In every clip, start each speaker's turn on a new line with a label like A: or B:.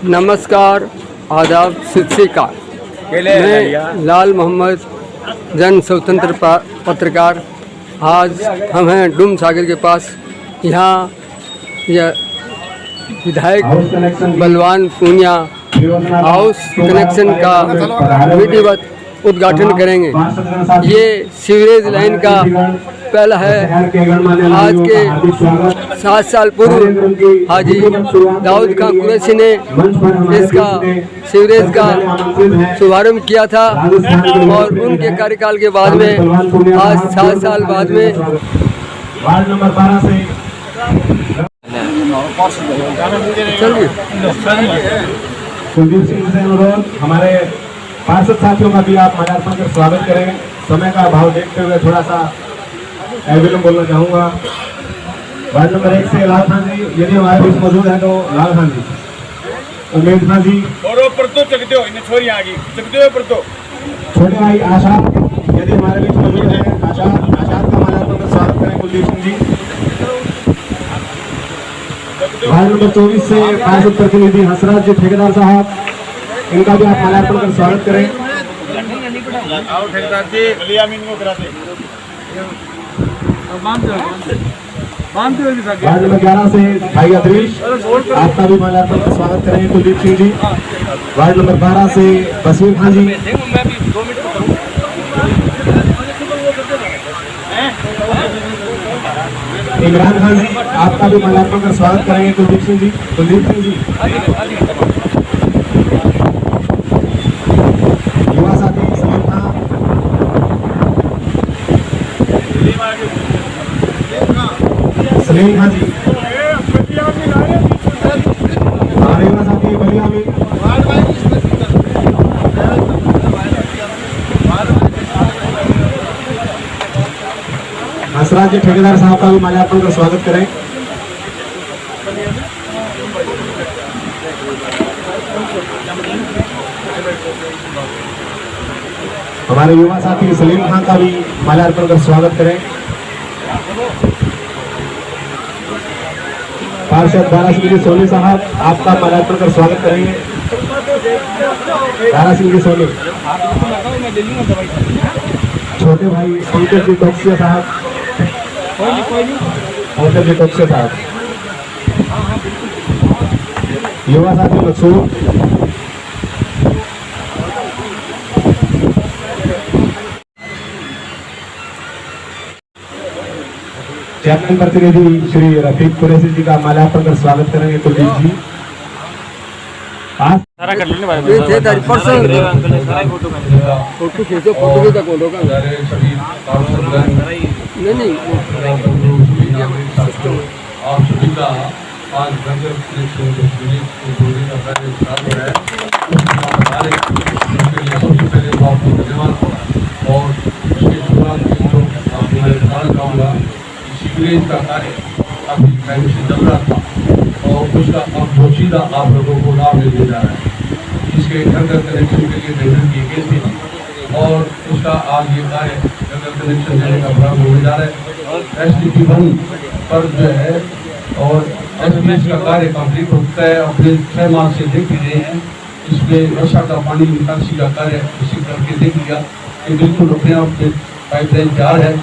A: नमस्कार, आदाब, सत श्री अकाल। मैं लाल मोहम्मद, जन स्वतंत्र पत्रकार। आज हम हैं डूम सागर के पास। यहाँ यह विधायक बलवान पूनिया हाउस कनेक्शन का विधिवत उद्घाटन करेंगे। ये सीवरेज लाइन का पहला है। आज के 7 साल पूर्व हाजी दाऊद खान कुरैशी ने इसका सीवरेज का शुभारंभ किया था और उनके कार्यकाल के बाद में आज 7 साल बाद में
B: वार्ड नंबर 12 से कुलदीप सिंह से अनुरोध, हमारे पार्षद साथियों का भी आप माल्यार्पण कर स्वागत करें। समय का अभाव देखते हुए थोड़ा सा एविलम बोलना चाहूँगा। वार्ड नंबर 1 से लाल खान जी, यदि हमारे बीच मौजूद है तो लाल खान जी, उमेद खान जी, छोटे भाई आशाद, यदि हमारे बीच मौजूद है आशाद का माल्यार्पण कर स्वागत करें। कुलदीप सिंह जी। वार्ड नंबर 24 से पार्षद प्रतिनिधि हंसराज जी ठेकेदार साहब, इनका भी आप माल्यार्पण कर स्वागत करें। वार्ड नंबर 11 से भाई अदरीश, आपका भी माल्यार्पण कर स्वागत करें कुलदीप सिंह जी। वार्ड नंबर 12 से बसीर खान जी, इमरान खान जी, आपका भी माल्यार्पण कर स्वागत करेंगे कुलदीप सिंह जी। कुलदीप सिंह जी। युवा साथी सलीम खान, सलीम खान जी, हमारे युवा साथी बलिया में हंसराज जी ठेकेदार साहब का भी माल्यार्पण कर स्वागत करें। हमारे युवा साथी सलीम खान का भी माल्यार्पण कर स्वागत करें। पार्षद दारा सिंह जी सोनी साहब, आपका माल्यार्पण कर स्वागत करेंगे। दारा सिंह जी सोनी। छोटे भाई पंकज जी टोक्सिया साहब, पंकज जी टोक्सिया साहब। युवा साथी मकसूद, चैप्टन प्रतिनिधि श्री रफीक कुरैशी जी का माल्यार्पण कर स्वागत करेंगे कुलदीप जी।
A: फोटो खींचो, फोटो की तक होगा नहीं
C: आप सभी का आज नगर कनेक्शन का कार्य चालू है। सबसे पहले तो आपको धन्यवाद और उसके शुरुआत मैं बताना चाहूँगा कि सीवरेज का कार्य अभी पहले से चल रहा था और उसका अब सीधा आप लोगों को लाभ मिलने जा रहा है। इसके नगर कनेक्शन के लिए टेंडर किए गए थे और उसका आज ये कार्य नगर कनेक्शन देने का प्रारंभ होने जा रहा है। SDP 1 पर जो है और SBS का कार्य कंप्लीट होता है। अपने 6 माह से देख ही रहे हैं। इसमें वर्षा का पानी निकासी का कार्य इसी करके देख लिया कि बिल्कुल अपने आप में पाइपलाइन तैयार है।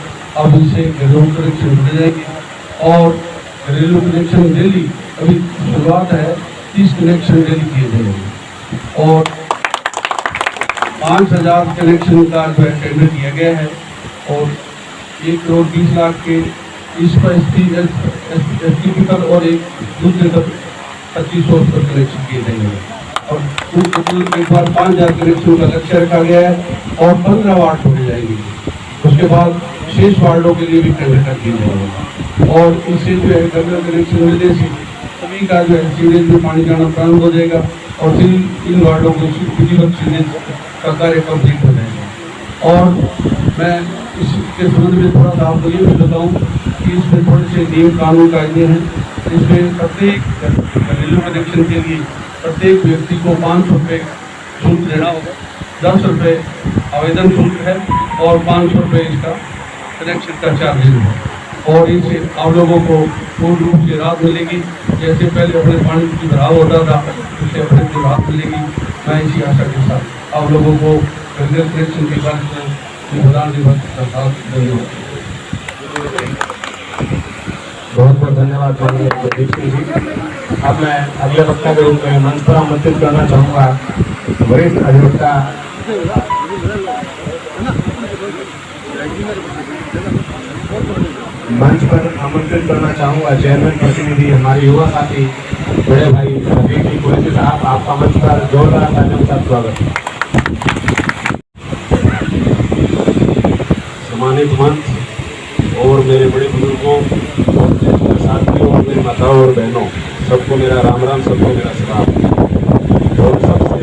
C: अब इनसे घरेलू कनेक्शन मिल जाएंगे और घरेलू कनेक्शन डेली अभी शुरुआत है, 30 कनेक्शन डेली किए जाएंगे और 5000 कनेक्शन का जो है टेंडर किया गया है और 1,20,00,000 के इस पर STP पर और एक दूसरे तक 2500 पर कनेक्शन किए जाएंगे और एक बार 5000 कनेक्शन का लक्ष्य रखा गया है और 15 वार्ड हो जाएंगे। उसके बाद शेष वार्डों के लिए भी टेंडर किए जाएंगे और इससे जो है नगर कनेक्शन मिलने से सभी का जो है सीवरेज में पानी जाना प्रारंभ हो जाएगा और फिर इन वार्डों को विधिवत सीवरेज का कार्य कंप्लीट हो जाएगा। और मैं इसके संबंध में थोड़ा सा आपको ये भी बताऊँ कि इसमें थोड़े से नियम कानून कायदे हैं। इसमें प्रत्येक घरेलू कनेक्शन के लिए प्रत्येक व्यक्ति को 500 रुपये शुल्क देना होगा। 10 रुपये आवेदन शुल्क है और 500 रुपये इसका कनेक्शन का चार्ज है। और इससे आप लोगों को पूर्ण रूप से राहत मिलेगी। जैसे पहले अपने पानी की भराव होता था, उससे अपने को राहत मिलेगी। मैं इसी आशा के साथ आप लोगों को गंगा कनेक्शन के बाद प्रधान दिवस का साथ धन्यवाद।
B: बहुत बहुत धन्यवाद माननीय प्रदीप सिंह जी। अब मैं अगले वक्ता के रूप में मंच पर आमंत्रित करना चाहूँगा वरिष्ठ अधिवक्ता मंच पर आमंत्रित करना चाहूँगा चेयरमैन प्रतिनिधि हमारे युवा साथी बड़े भाई रफीक जी कुरैशी साहब, आपका मंच पर जोरदार तालियों के साथ स्वागत। सम्मानित मंच और मेरे बड़े बुजुर्गों और मेरे साथियों और मेरी माताओं और बहनों, सबको मेरा राम राम, सबको मेरा सलाम। और सबसे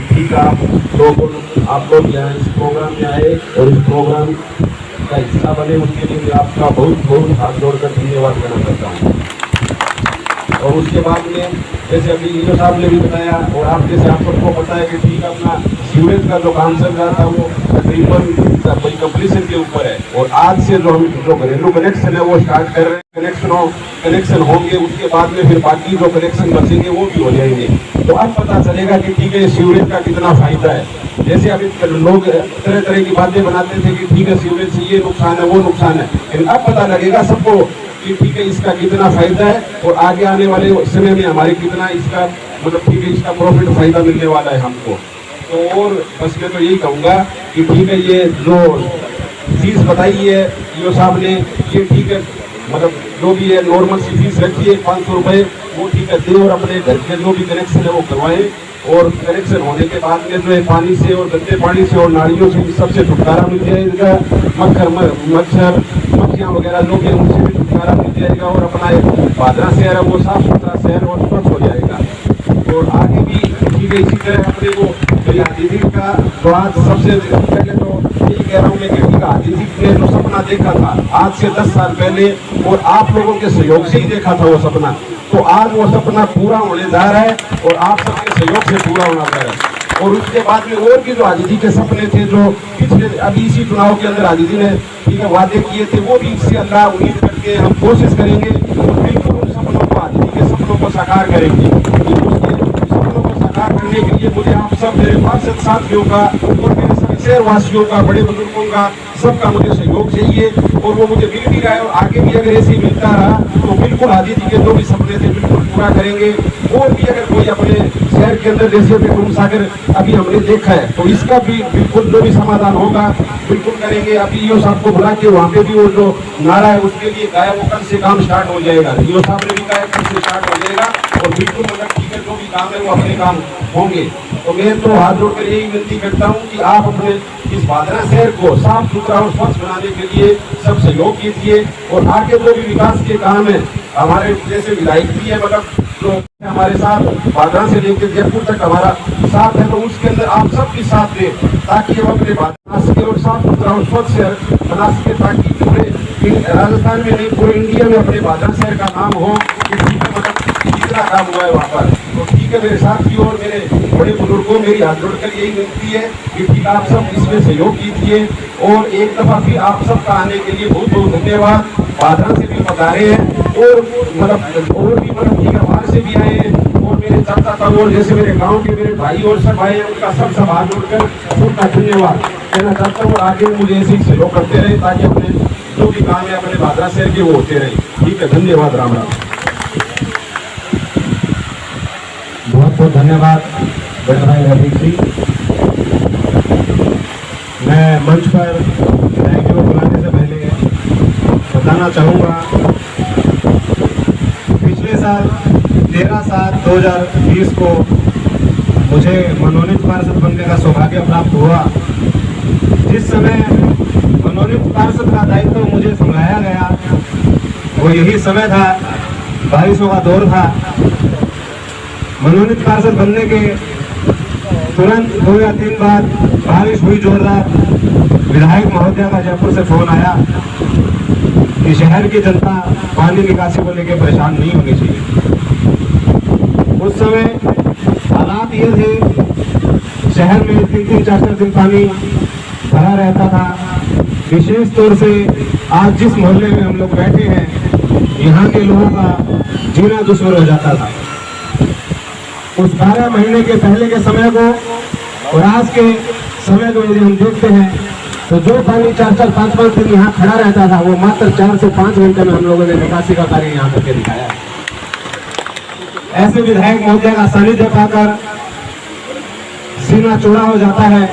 B: ठीक आप लोग यहाँ इस प्रोग्राम में आए और इस प्रोग्राम का हिस्सा बने, उसके लिए मैं आपका बहुत बहुत हाथ जोड़कर धन्यवाद करना चाहता हूँ। और उसके बाद में जैसे अभी ईओ साहब ने भी बताया और आप जैसे आप सबको पता है कि ठीक अपना सीवरेज का जो काम चल रहा था वो तकरीबन कंप्लीशन के ऊपर है। और आज से जो घरेलू कनेक्शन है वो स्टार्ट कर रहे हैं। कनेक्शन होंगे, उसके बाद में फिर बाकी जो कनेक्शन बचेंगे वो भी हो जाएंगे। तो अब पता चलेगा कि ठीक है सीवरेज का कितना फायदा है। जैसे अभी लोग तरह तरह की बातें बनाते थे कि ठीक है सीवरेज से ये नुकसान है वो नुकसान है, लेकिन अब पता लगेगा सबको कि ठीक है इसका कितना फायदा है और आगे आने वाले समय में हमारे कितना इसका मतलब ठीक है इसका प्रॉफिट फायदा मिलने वाला है हमको। तो और बस मैं तो यही कहूँगा कि ठीक है ये जो फीस बताई है ईओ साहब ने, ये ठीक है मतलब जो भी है नॉर्मल सी फीस रखी है 500 रुपये, वो ठीक है दे और अपने घर के जो भी कनेक्शन है वो करवाएं। और कनेक्शन होने के बाद में जो है पानी से और गंदे पानी से और नालियों से सबसे छुटकारा मिल जाएगा। मच्छर मक्खियाँ वगैरह जो भी उनसे भी छुटकारा मिल जाएगा और अपना एक भादरा शहर है वो साफ सुथरा शहर और स्वच्छ हो जाएगा। और आगे भी ठीक है इसी तरह अपने को हाथी का जो आज सबसे पहले तो यही कह रहा हूँ मैं कि हाथी ने जो सपना देखा था आज से 10 साल पहले और आप लोगों के सहयोग से ही देखा था वो सपना, तो आज वो सपना पूरा होने जा रहा है और आप सबके सहयोग से पूरा होना जा रहा है। और उसके बाद में और भी जो हाजी जी के सपने थे जो पिछले अभी इसी चुनाव के अंदर हाजी जी ने ठीक है वादे किए थे, वो भी इससे अल्लाह उम्मीद करके हम कोशिश करेंगे और बिल्कुल उन सपनों को हाजी जी के सपनों को साकार करेंगे। सपनों को साकार करने के लिए मुझे आप सब मेरे पार्षद साथियों का और मेरे सभी शहरवासियों का, बड़े बुजुर्गों का, सबका मुझे सहयोग चाहिए और वो मुझे मिल भी रहा है और आगे भी अगर ऐसे ही मिलता रहा तो बिल्कुल हाजी जी के जो भी सपने थे बिल्कुल पूरा करेंगे। और भी अगर कोई अपने शहर के अंदर जैसे भी सागर अभी हमने देखा है तो इसका भी बिल्कुल जो भी समाधान होगा बिल्कुल करेंगे। अभी ईओ साहब को बुला के वहाँ पे भी वो जो नारा है उसके लिए गाया वो कल से काम स्टार्ट हो जाएगा। ईओ साहब ने भी कहा कल से स्टार्ट हो जाएगा और बिल्कुल मतलब ठीक है जो भी काम है वो अपने काम होंगे। तो मैं तो हाथ जोड़कर यही विनती करता हूँ कि आप अपने इस भादरा शहर को साफ सुथरा और स्वच्छ बनाने के लिए सब सहयोग कीजिए और आगे जो भी विकास के काम है हमारे जैसे विधायक भी है मतलब जो हमारे साथ भादरा से लेकर जयपुर तक हमारा साथ है, तो उसके अंदर आप सब भी साथ दें ताकि हम अपने भादरा से और साफ सुथरा और स्वच्छ शहर बना सके, ताकि पूरे राजस्थान में नहीं पूरे इंडिया में अपने भादरा शहर का नाम हो कि ठीक है मतलब कितना काम हुआ है वहाँ पर। तो ठीक है मेरे साथियों और मेरे बड़े बुजुर्गों, मेरी हाथ जोड़कर यही विनती है कि ठीक आप सब इसमें सहयोग कीजिए। और एक दफा फिर आप सबका आने के लिए बहुत बहुत धन्यवाद। भादरा से भी पधारे हैं और मतलब और भी मतलब ठीक है बाहर से भी आए हैं और मेरे चाचा था और जैसे मेरे गांव के मेरे भाई और सब आए हैं, उनका सब हाथ जोड़कर सबका धन्यवाद कहना चाहता हूँ। और आगे मुझे ऐसे ही सहयोग करते रहे ताकि अपने जो भी काम है अपने भादरा शहर के वो होते रहे। ठीक है, धन्यवाद, राम राम। बहुत बहुत धन्यवाद बड़े भाई रफीक जी। मैं मंच पर विधायक को बुलाने से पहले बताना चाहूँगा पिछले साल 13/7/2020 को मुझे मनोनीत पार्षद बनने का सौभाग्य प्राप्त हुआ। जिस समय मनोनीत पार्षद का दायित्व मुझे संभाला गया वो यही समय था, बारिशों का दौर था। मनोनीत पार्षद बनने के तुरंत 2 या 3 बाद बारिश हुई जोरदार। विधायक महोदया का जयपुर से फोन आया कि शहर की जनता पानी निकासी को लेकर परेशान नहीं होनी चाहिए। उस समय हालात ये थे, शहर में 3-3, 4-4 दिन पानी भरा रहता था। विशेष तौर से आज जिस मोहल्ले में हम लोग बैठे हैं, यहाँ के लोगों का जीना दुश्मन हो जाता था। उस 12 महीने के पहले के समय को और आज के समय को यदि हम देखते हैं तो जो पानी 4-4, 5-5 दिन यहाँ खड़ा रहता था, वो मात्र 4 से 5 घंटे में हम लोगों ने निकासी का कार्य यहाँ करके दिखाया। ऐसे विधायक महोदय का सानिध्य पाकर सीना चौड़ा हो जाता है।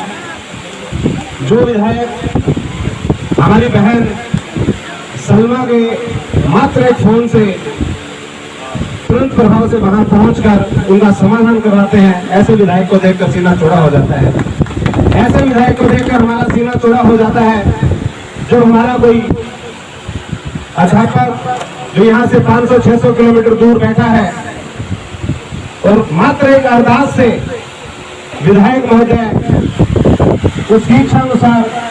B: जो विधायक हमारी बहन सलमा के मात्र एक फोन से तुरंत प्रभाव से वहां पहुंचकर उनका समाधान करवाते हैं, ऐसे विधायक को देखकर सीना चौड़ा हो जाता है। ऐसे विधायक को देखकर हमारा सीना चौड़ा हो जाता है। जो हमारा कोई अध्यापक जो यहाँ से 500-600 किलोमीटर दूर बैठा है और मात्र एक अरदास से विधायक महोदय उसकी इच्छा अनुसार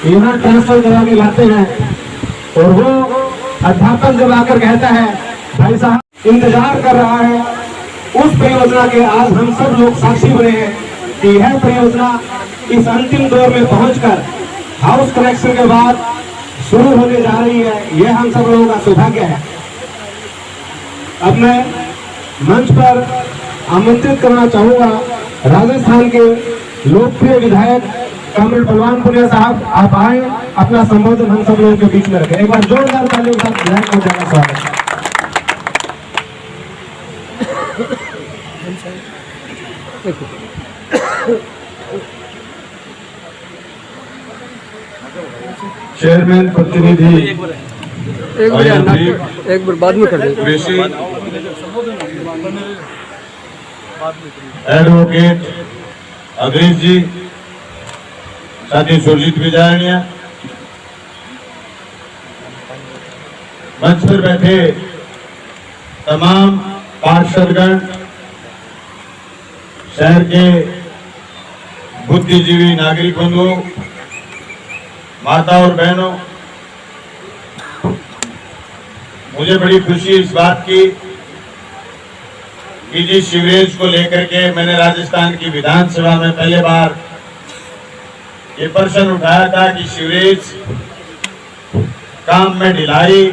B: यहाँ ट्रांसफर कराने लाते हैं, और वो अध्यापक जब आकर कहता है भाई साहब इंतजार कर रहा है, उस परियोजना के आज हम सब लोग साक्षी बने हैं कि यह परियोजना इस अंतिम दौर में पहुंचकर हाउस कनेक्शन के बाद शुरू होने जा रही है। यह हम सब लोगों का सौभाग्य है। अब मैं मंच पर आमंत्रित करना चाहूंगा राजस्थान के लोकप्रिय विधायक कॉमरेड बलवान पुनिया साहब, आप आए, अपना संबोधन हम सब लोगों के बीच में रखें। एक बार जोरदार तालियों के साथ विधायक को जाना स्वागत है। चेयरमैन प्रतिनिधि
A: एक बार बाद में कर देंगे।
B: कृषि एडवोकेट अग्रीश जी, साथी सुरजीत विजारणिया, मंच पर बैठे तमाम पार्षदगण, शहर के बुद्धिजीवी नागरिक बंधुओं, माता और बहनों, मुझे बड़ी खुशी इस बात की कि जिस सीवरेज को लेकर के मैंने राजस्थान की विधानसभा में पहले बार ये प्रश्न उठाया था कि सीवरेज काम में ढिलाई,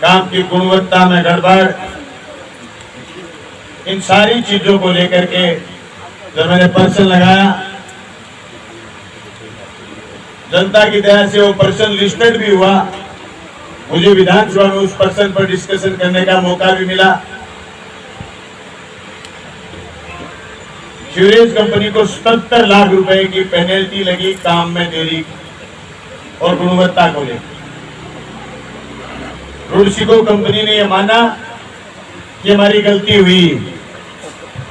B: काम की गुणवत्ता में गड़बड़, इन सारी चीजों को लेकर के जब मैंने प्रश्न लगाया, जनता की दया से वो प्रश्न लिस्टेड भी हुआ, मुझे विधानसभा में उस प्रश्न पर डिस्कशन करने का मौका भी मिला। सीवरेज कंपनी को 77 लाख रुपए की पेनल्टी लगी काम में देरी और गुणवत्ता को लेकर। रुडसिको कंपनी ने यह माना कि हमारी गलती हुई,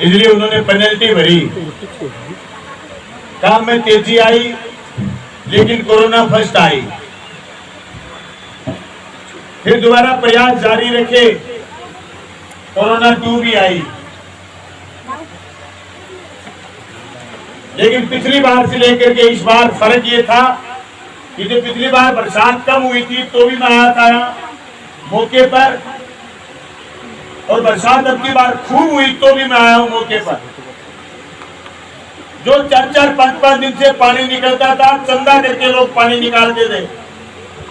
B: इसलिए उन्होंने पेनल्टी भरी, काम में तेजी आई, लेकिन कोरोना फर्स्ट आई। फिर दोबारा प्रयास जारी रखे, कोरोना 2 भी आई। लेकिन पिछली बार से लेकर के इस बार फर्क ये था कि जब पिछली बार बरसात कम हुई थी तो भी मैं आया था मौके पर, और बरसात अब की बार खूब हुई तो भी मैं आया हूं मौके पर। जो 4-4, 5-5 दिन से पानी निकलता था, चंदा करके लोग पानी निकालते थे।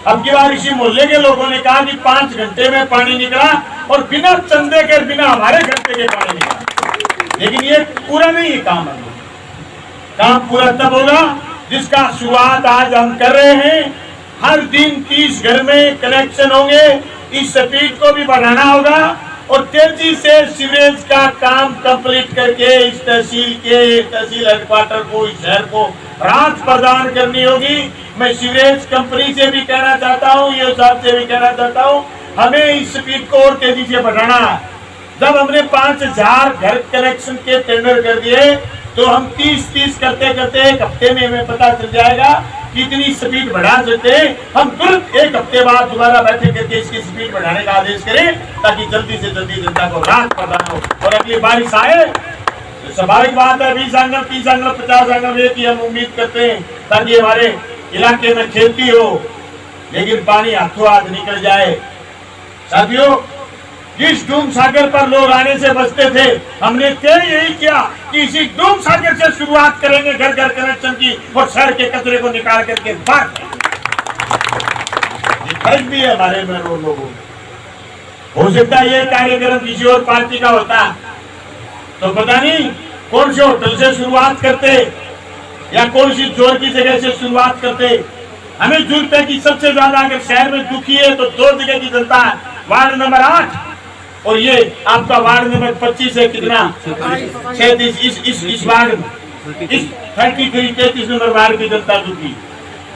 B: अब की बार इसी मोहल्ले के लोगों ने कहा कि 5 घंटे में पानी निकला, और बिना चंदे के, बिना हमारे घंटे के पानी निकला। लेकिन ये पूरा नहीं है काम, काम पूरा तब होगा जिसका शुरुआत आज हम कर रहे हैं। हर दिन 30 घर में कनेक्शन होंगे, इस स्पीड को भी बढ़ाना होगा और तेजी से सीवरेज का काम कंप्लीट करके इस तहसील हेडक्वार्टर को, इस शहर को राहत प्रदान करनी होगी। मैं सीवरेज कंपनी से भी कहना चाहता हूँ, ये साहब से भी कहना चाहता हूँ, हमें इस स्पीड को और तेजी से बढ़ाना है। जब हमने 5000 घर कनेक्शन के टेंडर कर दिए तो हम 30 करते करते एक हफ्ते में हमें पता चल जाएगा कितनी स्पीड बढ़ा सकते हैं। हम तुरंत एक हफ्ते बाद दोबारा बैठक करके इसकी स्पीड बढ़ाने का आदेश करें, ताकि जल्दी से जल्दी जनता को राहत प्रदान हो और अगली बारिश आए तो स्वाभाविक बात है 20 आंगन, 30 आंगन, 50 आंगन की हम उम्मीद करते हैं, ताकि हमारे इलाके में खेती हो, लेकिन पानी हाथों हाथ निकल जाए। साथियों,
D: जिस डूम सागर पर लोग आने से बचते थे, हमने तय यही किया कि इसी डूम सागर से शुरुआत करेंगे घर घर कनेक्शन की और शहर के कचरे को निकाल करके बाहर। फर्क भी है हमारे में लोगों को। हो सकता है ये कार्यक्रम किसी और पार्टी का होता तो पता नहीं कौन से होटल से शुरुआत करते या कौन सी जोर की जगह से शुरुआत करते। हमें जरूरत है कि सबसे ज्यादा अगर शहर में दुखी है तो 2 जगह की जनता है, वार्ड नंबर 8 और ये आपका वार्ड नंबर 25 है, कितना 37 इस वार्ड में, इस 33 नंबर वार्ड की जनता दुखी।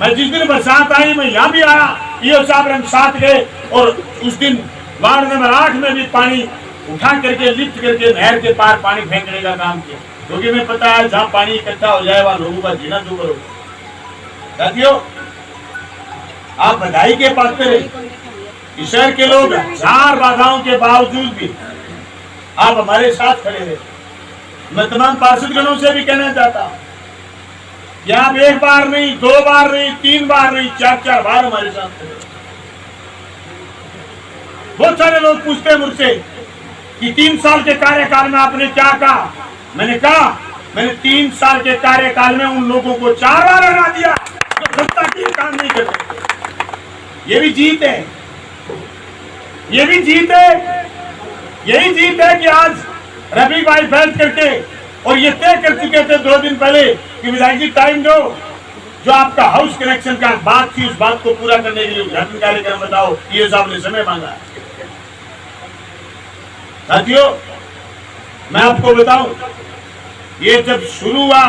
D: मैं जिस दिन बरसात आई मैं यहाँ भी आया, ये साहब हम साथ गए और उस दिन वार्ड नंबर 8 में भी पानी उठा करके लिफ्ट करके नहर के पार पानी फेंकने का काम किया, क्योंकि मैं पता है जहाँ पानी इकट्ठा हो जाए वहां लोगों का जीना दुर्भर हो। साथियों, आप बधाई के पात्र हैं। शहर के लोग 4 बाधाओं के बावजूद भी आप हमारे साथ खड़े रहे। मैं तमाम पार्षदगणों से भी कहना चाहता हूँ कि आप 1 बार नहीं, 2 बार नहीं, 3 बार नहीं, 4 बार हमारे साथ खड़े। बहुत सारे लोग पूछते हैं मुझसे कि 3 साल के कार्यकाल में आपने क्या कहा। मैंने कहा मैंने 3 साल के कार्यकाल में उन लोगों को 4 बार हरा दिया जो जनता के काम नहीं करते। ये भी जीत है, ये भी जीत है। यही जीत है कि आज रवि भाई बैठ करके और ये तय कर चुके थे 2 दिन पहले कि विधायक जी टाइम दो, जो आपका हाउस कनेक्शन का बात थी उस बात को पूरा करने के लिए उद्घाटन कार्यक्रम बताओ। ये साहब ने समय मांगा। साथियों, मैं आपको बताऊं, ये जब शुरू हुआ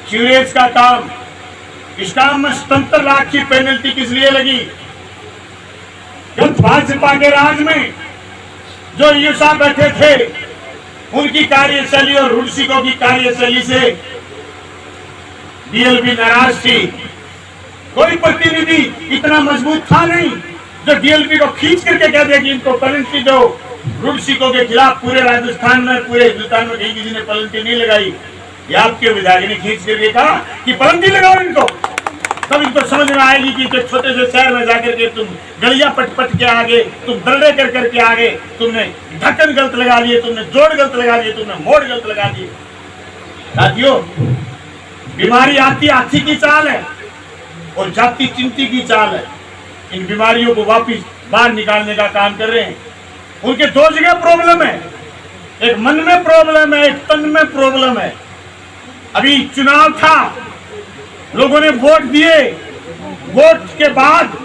D: सीवरेज का काम, इस काम में 77 लाख की पेनल्टी किस लिए लगी? जब भाजपा के राज में जो यूसा बैठे थे उनकी कार्यशैली और रुड़सिकों की कार्यशैली से डीएलपी नाराज थी। कोई प्रतिनिधि इतना मजबूत था नहीं जो डीएलपी को खींच करके कह दे कि इनको पेनल्टी दो। रुड़सिकों के खिलाफ पूरे राजस्थान में, पूरे हिंदुस्तान में कहीं किसी ने पेनल्टी नहीं लगाई। ये आपके विधायक ने खींच करके कहा कि पेनल्टी लगाओ इनको, तब इनको समझ में आएगी कि छोटे से शहर में जाकर के तुम गलियां पट के आगे, तुम दर्रे कर करके आगे, तुमने ढक्कन गलत लगा लिए, तुमने जोड़ गलत लगा लिए, तुमने मोड़ गलत लगा दिए। साथियों, बीमारी आती हाथी की चाल है और जाती चिंती की चाल है। इन बीमारियों को वापिस बाहर निकालने का काम कर रहे हैं। उनके 2 जगह प्रॉब्लम है, एक मन में प्रॉब्लम है, एक तन में प्रॉब्लम है। अभी चुनाव था, लोगों ने वोट दिए, वोट के बाद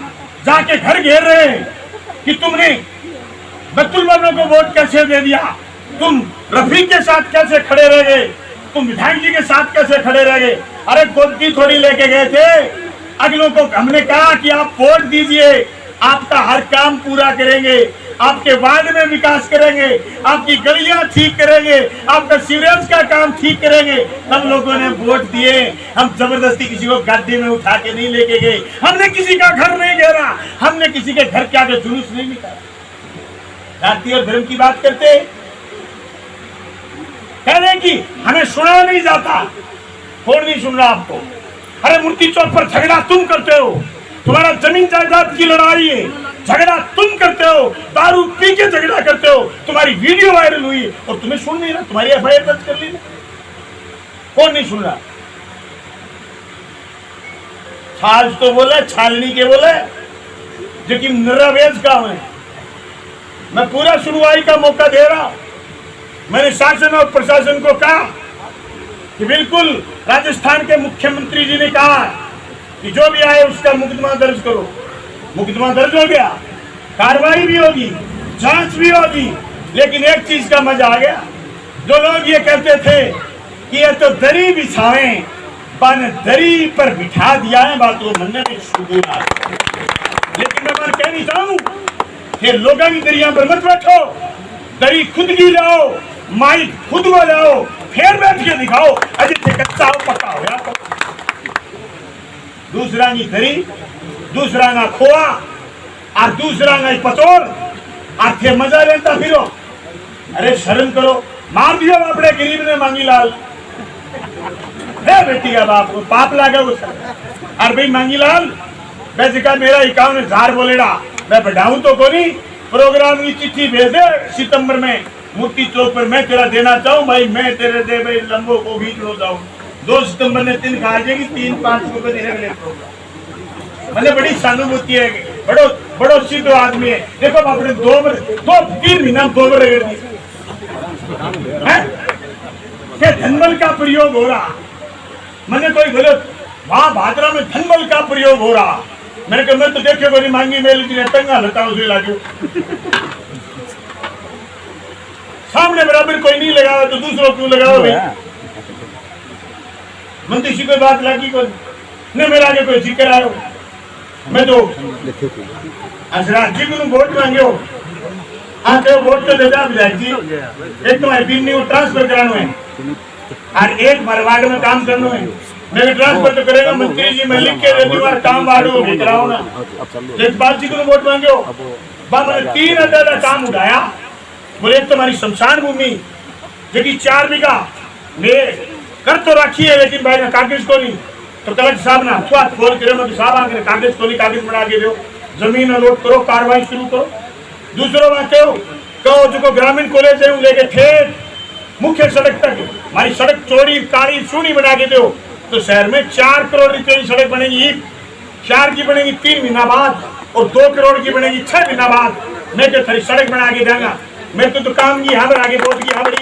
D: जाके घर घेर रहे हैं कि तुमने बैतुल वालों को वोट कैसे दे दिया, तुम रफी के साथ कैसे खड़े रह गए, तुम विधायक जी के साथ कैसे खड़े रह गए। अरे गोदी थोड़ी लेके गए थे, अगलों को हमने कहा कि आप वोट दीजिए, आपका हर काम पूरा करेंगे, आपके वार्ड में विकास करेंगे, आपकी गलियां ठीक करेंगे, आपका सीवरेज का काम ठीक करेंगे। हम लोगों ने वोट दिए, हम जबरदस्ती किसी को गाड़ी में उठा के नहीं लेके गए, हमने किसी का घर नहीं घेरा, हमने किसी के घर के आगे जुलूस नहीं निकाला। जाति और धर्म की बात करते, कह रहे कि हमें सुना नहीं जाता। कौन नहीं सुन रहा आपको? अरे मूर्ति चौक पर झगड़ा तुम करते हो, तुम्हारा जमीन जायदाद की लड़ाई है, झगड़ा तुम करते हो, दारू पी के झगड़ा करते हो, तुम्हारी वीडियो वायरल हुई और तुम्हें सुन नहीं रहा, तुम्हारी एफआईआर दर्ज कर ली। कौन नहीं सुन रहा? छाल तो बोले, छालनी के बोले, जो कि निरावेज काम है। मैं पूरा सुनवाई का मौका दे रहा हूं। मैंने शासन और प्रशासन को कहा कि बिल्कुल राजस्थान के मुख्यमंत्री जी ने कहा कि जो भी आए उसका मुकदमा दर्ज करो। मुकदमा दर्ज हो गया, कार्रवाई भी होगी, जांच भी होगी। लेकिन एक चीज का मजा आ गया, जो लोग ये कहते थे कि ये तो दरी बिछावे, पाने दरी पर बिठा दिया है, बात वो मन में शुरू। लेकिन मैं बार कहनी चाहूं कि लोगों की दरिया पर मत बैठो, दरी खुद की लाओ, माइक खुद बजाओ, फिर बैठ के दिखाओ अजय से कच्चा हो पक्का हो यार। दूसरा की दरी, दूसरा ना खोआ और दूसरा ना पतोर, आखे मजा लेता फिरो। अरे शर्म करो, मार दिया अपने गरीब ने मांगी लाल है बेटी का बाप को पाप लागे उसका। और भाई मांगी लाल वैसे का मेरा 51,000 बोलेगा, मैं बढ़ाऊं तो कोनी, प्रोग्राम की चिट्ठी भेज दे सितंबर में मोती चौक पर, मैं तेरा देना चाहूँ भाई, मैं तेरे दे भाई लंबो को भी लो जाऊँ। 2 सितंबर ने 3 खा जाएगी, 3-5 को देने के लिए प्रोग्राम। मतलब बड़ी सहानुभूति है, बड़ो बड़ो सिद्ध आदमी है। देखो अपने 2-3 महीना 2 बार रगड़ दी है, धनबल का प्रयोग हो रहा। मैंने कोई बोले वहां भादरा में धनबल का प्रयोग हो रहा, मैंने कहा मैं तो देखे बोली मांगी मेल टंगा लता उसे लागू सामने बराबर कोई नहीं लगाओ तो दूसरों क्यों लगाओ भाई। मन तो इसी कोई बात लगी को नहीं, मेरा आगे कोई जिक्र आयो, मैं तो असराज जी को वोट मांगे हो, आके वोट तो देता विधायक जी। एक तो बिन्नी ट्रांसफर कराना है और एक वार्ड में काम करना है, मैं ट्रांसफर तो करेगा मंत्री जी, मैं लिख के दे दूंगा काम वार्ड में कराओ ना। लेखपाल जी को वोट मांगे हो, बाबा ने 3 अड्डा काम उठाया। बोले एक तुम्हारी शमशान भूमि जो 4 बीघा में कर तो रखी है, लेकिन भाई ना कागज को नहीं, तो कलेक्टर साहब ना अफवाह फोन करे मैं साहब आकर कागज को नहीं, कागज बना के दो, जमीन अलॉट करो, कार्रवाई शुरू करो। दूसरों बात कहो जो ग्रामीण कॉलेज है लेके ठेठ मुख्य सड़क तक हमारी सड़क चौड़ी काली सूनी बना के दो, तो शहर में 4 करोड़ रुपए की सड़क बनेगी, 4 की बनेगी 3 महीना बाद और 2 करोड़ की बनेगी 6 महीना बाद। मैं तो थोड़ी सड़क बना के देंगा, मैं तो काम की यहाँ पर आगे वोट की यहाँ बड़ी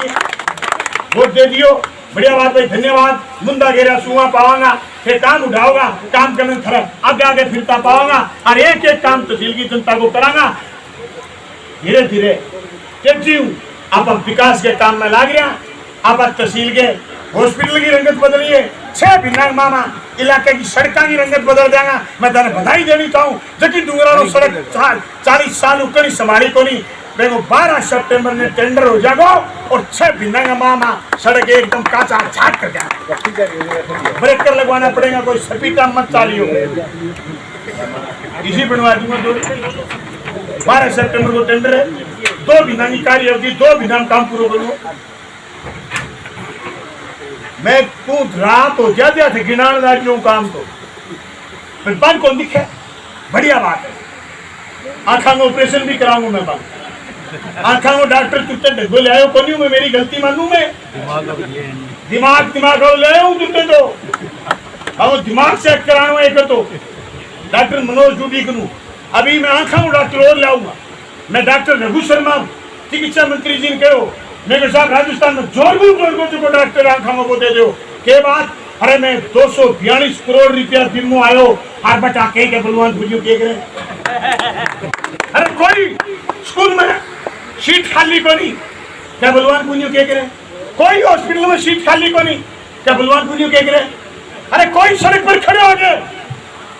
D: वोट दे दियो, बढ़िया बात भाई, धन्यवाद। मुंदा घेरा सुआ पावांगा, फिर काम उठाओगा, काम करने थोड़ा आगे आगे फिरता पावांगा और एक एक काम तहसील की जनता को करांगा। धीरे धीरे आप विकास के काम में लाग रहा, आप तहसील के हॉस्पिटल की रंगत बदली है, 6 महीना मामा इलाके की सड़क की रंगत बदल देगा। मैं तेरे बधाई देनी चाहूँ, जबकि डूंगरा सड़क 40 साल उकड़ी संभाली को नहीं, देखो 12 सितंबर ने टेंडर हो जाएगा और 6 महीना का मामा सड़क एकदम काचा छाट कर जाएगा। ब्रेकर लगवाना पड़ेगा, कोई सपीटा मत चालियो, इसी बनवा दूंगा। 12 सितंबर को टेंडर है, 2 महीना की कार्य अवधि, 2 महीना काम पूरा करूँ। मैं कूद रात हो जाते थे गिनान राज्यों काम तो फिर बंद कौन दिखे, बढ़िया बात है। आँखा में ऑपरेशन भी कराऊंगा मैं, बंद आँखा में डॉक्टर तुझे ढगो ले आयो कोनी, मैं मेरी गलती मानू, मैं दिमाग ले आया हूँ तुझे, तो अब दिमाग चेक कराना एक तो डॉक्टर मनोज डूडी करूँ। अभी मैं आँखा में डॉक्टर और लाऊंगा, मैं डॉक्टर रघु शर्मा चिकित्सा मंत्री जी ने कहो मेरे साहब राजस्थान में जोर को डॉक्टर आँखा में को दे दो के बाद, अरे मैं 242 करोड़ रुपया दिनों आयो और बटा के बलवान भुजियो के करे। अरे कोई स्कूल में सीट खाली को नहीं, क्या बलवान भुजियो के करे? कोई हॉस्पिटल में सीट खाली को नहीं, क्या बलवान भुजियो के करे? अरे कोई सड़क पर खड़े हो गए,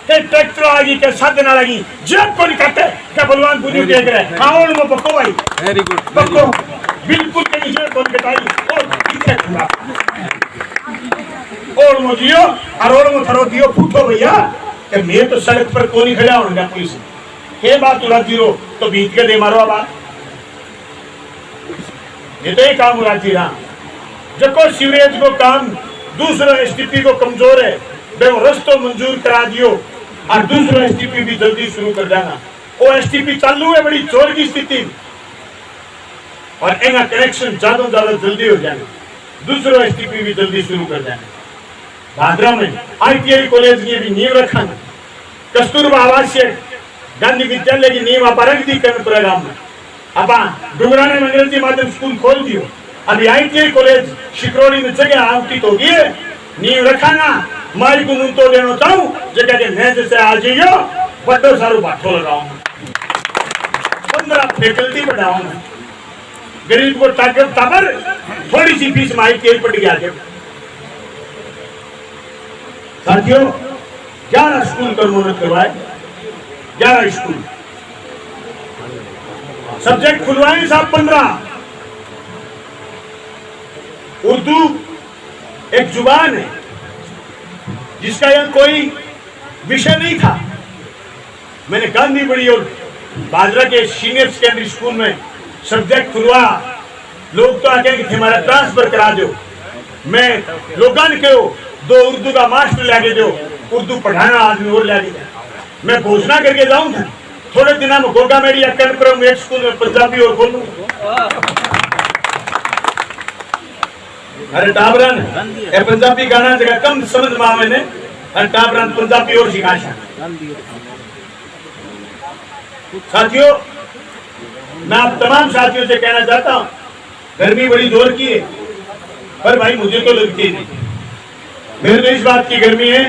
D: ट्रैक्टर आ गई क्या साधन आ लगी, जेब को नहीं काटे, क्या बलवान भुजियो के करे? हाँ में पक्को भाई, वेरी गुड, पक्को बिल्कुल कहीं जेब को कटाई और मोजियो और मो थरो दियो पूछो भैया कि मैं तो सड़क पर कोनी खड़ा होगा पुलिस के बात उड़ा दियो तो बीत के दे मारो बात, ये तो ही काम उड़ा रहा। जब को सीवरेज को काम दूसरा एसटीपी को कमजोर है, वो रस्तों मंजूर करा दियो और दूसरा एसटीपी भी जल्दी शुरू कर देना। वो एसटीपी चालू है, बड़ी जोर की स्थिति और इनका कनेक्शन ज्यादा जल्दी हो जाएगा, दूसरा एसटीपी भी जल्दी शुरू कर देना। भादरा में ITI कॉलेज की भी नींव रखा, कस्तूरबा आवासीय गांधी विद्यालय की नींव आप रख दी पूरे गांव में। अब डुंगरा ने अंग्रेजी माध्यम स्कूल खोल दियो, अभी ITI कॉलेज शिकरोड़ी में जगह आवंटित होगी है, नींव रखाना। माई को मुंह तो देना चाहूँ जगह के नए जैसे आ जाइयो, बड़ो सारू बाठो लगाऊंगा, 15 फैकल्टी बढ़ाऊंगा, गरीब को ताकत ताबर थोड़ी सी फीस में ITI पड़ गया। साथियों 11 स्कूल का उन्होंने करवाए, 11 स्कूल सब्जेक्ट खुलवाए साहब 15। उर्दू एक जुबान है जिसका यह कोई विषय नहीं था। मैंने गांधी बड़ी और बाजरा के सीनियर सेकेंडरी स्कूल में सब्जेक्ट खुलवा, लोग तो आके हमारा ट्रांसफर करा दो, मैं लोगों ने कहो 2 उर्दू का मास्टर लाके दो, उर्दू पढ़ाना आदमी और लाके, मैं घोषणा करके जाऊं था थोड़े दिनों में गोगा मेडिया कैंप एक स्कूल में पंजाबी और बोलूं। अरे टाबरन ए पंजाबी गाना जगह कम समझ में आवे ने, अरे टाबरन पंजाबी और सिखाशा। साथियों, मैं आप तमाम साथियों से कहना चाहता हूं, गर्मी बड़ी जोर की है, पर भाई मुझे तो लगती नहीं। मेरे को इस बात की गर्मी है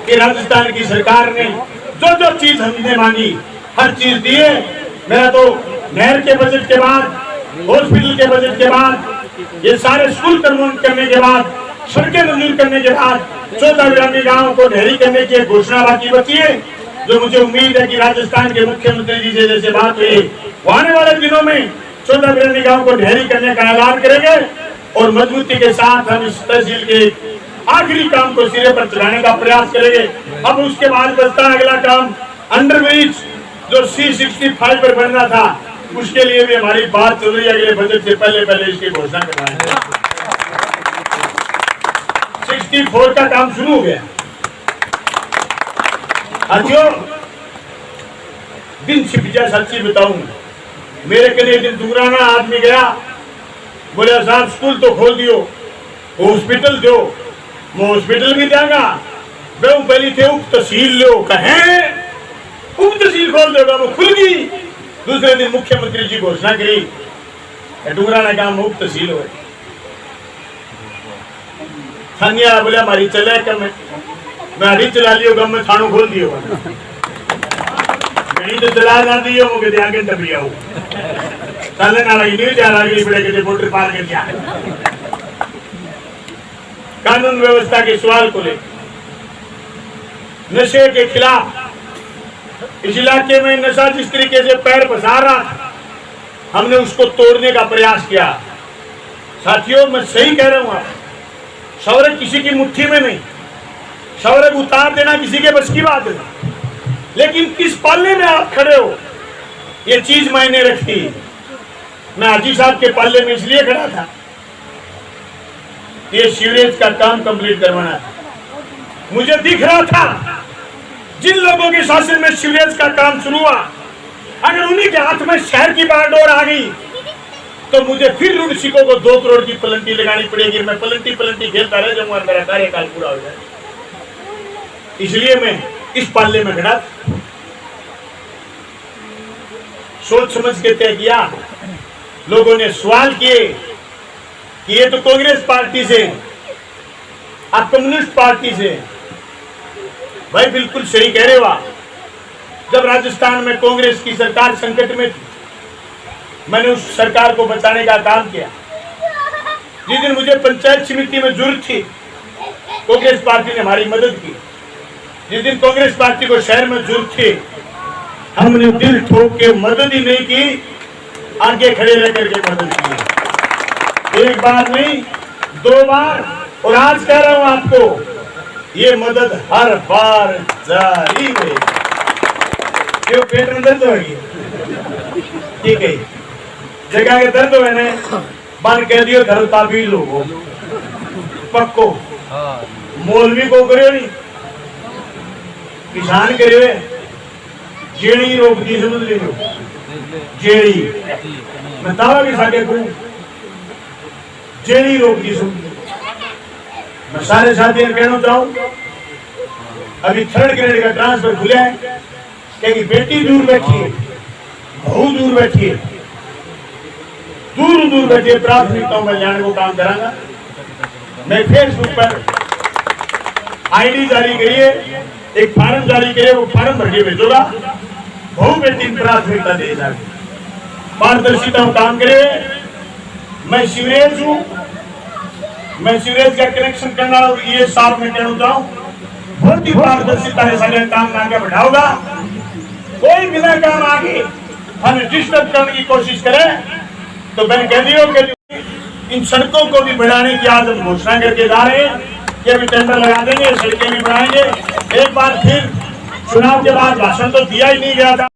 D: कि राजस्थान की सरकार ने जो जो चीज हमने मांगी हर चीज दी है। मेरा तो नहर के बजट के बाद, हॉस्पिटल के बजट के बाद, ये सारे स्कूल करने के बाद, सड़कें मंजूर करने के बाद 14 ग्रामीण गाँव को नहरी करने की घोषणा बाकी बची है, जो मुझे उम्मीद है कि राजस्थान के मुख्यमंत्री जी से जैसे बात हुई वो आने वाले दिनों में 14 ग्रामीण गाँव को नहरी करने का ऐलान करेंगे और मजबूती के साथ हम इस तहसील के आखिरी काम को सिरे पर चलाने का प्रयास करेंगे। अब उसके बाद बचता अगला काम अंडरब्रिज जो C65 पर बनना था, उसके लिए भी हमारी बात चल रही है। अगले बजट से पहले इसकी घोषणा करवाएंगे। 64 का काम शुरू हो गया। साथियों, दिन छिप जा, सच्ची बताऊं, मेरे कने दिन दुराना आदमी गया, बोले साहब स्कूल तो खोल दियो, हॉस्पिटल दो, मैं हॉस्पिटल भी देगा, मैं पहली थे उप तहसील लो, कहे उप तहसील खोल देगा, वो खुल गई। दूसरे दिन मुख्यमंत्री जी घोषणा करी डूराना काम उप तहसील हो। थानिया बोले हमारी चले कम, मैं हरी चला लियो गम में थानों खोल दियो, नहीं तो चला ना दियो मुझे ध्यान के डबिया हो चलने ना लगी नहीं जा रही बड़े के बॉर्डर पार कर दिया। कानून व्यवस्था के सवाल को ले, नशे के खिलाफ इस इलाके में नशा जिस तरीके से पैर पसार रहा था, हमने उसको तोड़ने का प्रयास किया। साथियों, मैं सही कह रहा हूं, आप शौर्य किसी की मुट्ठी में नहीं, शौर्य उतार देना किसी के बस की बात नहीं, लेकिन किस पाले में आप खड़े हो ये चीज मायने रखती है। मैं हाजी साहब के पाले में इसलिए खड़ा था, ये सीवरेज का काम कंप्लीट करवाना था। मुझे दिख रहा था जिन लोगों के शासन में सीवरेज का काम शुरू हुआ, अगर उन्हीं के हाथ में शहर की बागडोर आ गई तो मुझे फिर रुड़सिकों को 2 करोड़ की पलंटी लगानी पड़ेगी। मैं पलंटी खेलता रह जाऊंगा, मेरा कार्यकाल पूरा हो जाए। इसलिए मैं इस पाले में खड़ा सोच समझ के तय किया। लोगों ने सवाल किए कि ये तो कांग्रेस पार्टी से, आप कम्युनिस्ट पार्टी से। भाई बिल्कुल सही कह रहे हो आप। जब राजस्थान में कांग्रेस की सरकार संकट में थी, मैंने उस सरकार को बचाने का काम किया। जिस दिन मुझे पंचायत समिति में जरूरत थी, कांग्रेस पार्टी ने हमारी मदद की। जिस दिन कांग्रेस पार्टी को शहर में जरूरत थी, हमने दिल ठोक के मदद ही नहीं की, आगे खड़े रह करके मदद की। एक बार नहीं, 2 बार, और आज कह रहा हूं आपको, ये मदद हर बार जारी है। क्यों पेट में दर्द होगी? ठीक है, जगह के दर्द हुए ने बन कह दियो घर ताबीज लोगो पक्को, मौलवी को करो नहीं, किसान करे, जेड़ी रोक दी समझ लीजिए, जेड़ी मैं दावा भी साके को जेड़ी रोक दी समझ। मैं सारे साथियों कहना चाहूं, अभी 3rd ग्रेड का ट्रांसफर खुला है, क्योंकि बेटी दूर बैठी है, बहू दूर बैठी है, दूर बैठी है, प्राथमिकताओं में जाने को काम करांगा। मैं फेसबुक पर आईडी जारी करिए, एक फार्म जारी करिए, वो फार्म भर के भेजोगा, बहू बेटी प्राथमिकता दे जाए, पारदर्शिता काम करे। मैं सीवरेज हूं, मैं सीवरेज का कनेक्शन करना, ये साफ में कहना चाहूं, बहुत ही पारदर्शिता है, सारे काम आगे बढ़ाओगा। कोई बिना काम आगे हमें डिस्टर्ब करने की कोशिश करे तो मैंने कह दिया कि इन सड़कों को भी बढ़ाने की आज हम घोषणा करके जा रहे हैं कि अभी टेंडर लगा देंगे, सड़कें भी बढ़ाएंगे। एक बार फिर चुनाव के बाद भाषण तो दिया ही नहीं गया था,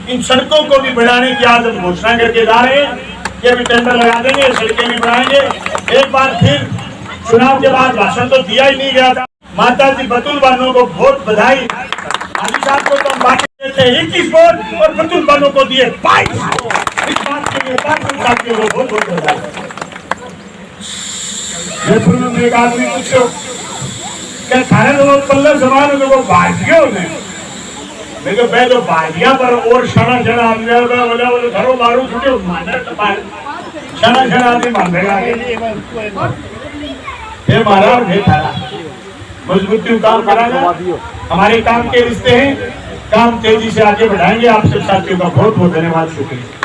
D: इन सड़कों को भी बढ़ाने की आज हम घोषणा करके जा रहे हैं कि अभी टेंडर लगा देंगे, सड़कें भी बढ़ाएंगे। एक बार फिर चुनाव के बाद भाषण तो दिया ही नहीं गया था। माता जी बतुल बानो को बहुत बधाई, हाजी साहब को तो हम बाकी 21 वोट और प्रतुल बानो को दिए 22। इस बात के लिए साथियों को बहुत बहुत धन्यवाद। जयपुर में एक आदमी पूछो क्या थाने लोग पल्लव समान हो बाजियों ने देखो मैं तो बाजिया पर और शना शना आदमी बोला बोले घरों मारू छुटे माने शना शना आदमी मानेगा ये मारा और ये थारा मजबूती काम कराना हमारे काम के रिश्ते हैं। काम तेजी से आगे बढ़ाएंगे। आप सब साथियों का बहुत बहुत धन्यवाद, शुक्रिया।